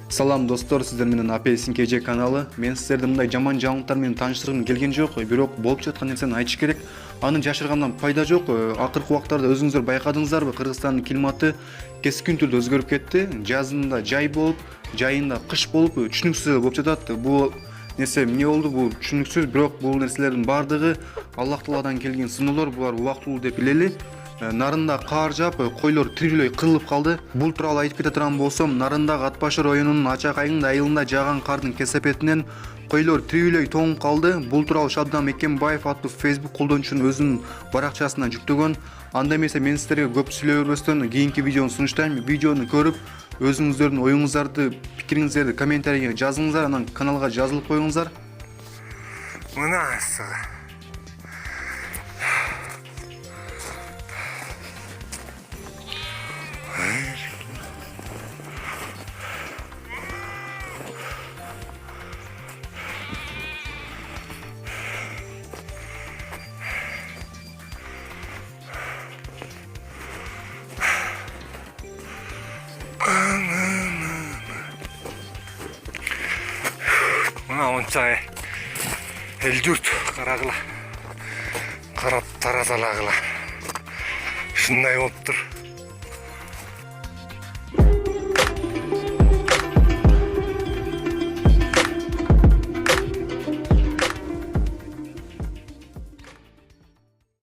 Салам достор, сиздер менен APS'in KJ каналы. Мен сиздерди мындай жаман жаңылыктар менен тааныштыргым келген жок, бирок болуп жаткан нерсени айтыш керек. Аны жашыргандан пайда жок. Акыркы убактарда өзүңүздөр байкадыңыздарбы? Кыргызстандын климаты кескин түрдө өзгөрүп кетти. Жазында жай болуп, жайында кыш болуп, түшүнүксүз болуп жатат. Бул нерсе эмне болду? Бул түшүнүксүз, бирок бул нерселердин бардыгы Аллах Тааладан келген сыноолор. Булар убактылуу деп билели. Нарында кар жаап, койлор тирилөй кырылып калды. Бул тууралуу айтып кете турган болсом, Нарындагы Ат башы районунун Ачак айылында жааган кардын кесепетинен койлор тирилөй тоңуп калды. Бул тууралуу Шабдан Мекенбаев аттуу Facebook колдонуучунун өзүнүн баракчасына жүктөгөн. Анда эмесе мен сиздерге көп сүйлөй бербестен кийинки видеону сунуштайм. Видеону көрүп, өзүңүздөрдүн оюңуздарды, пикириңиздерди комментарийге жазыңыздар, анан каналга жазылып коюңуздар. Мына онча эл журт карагыла, карап таразалагыла. Ушундай болуптур.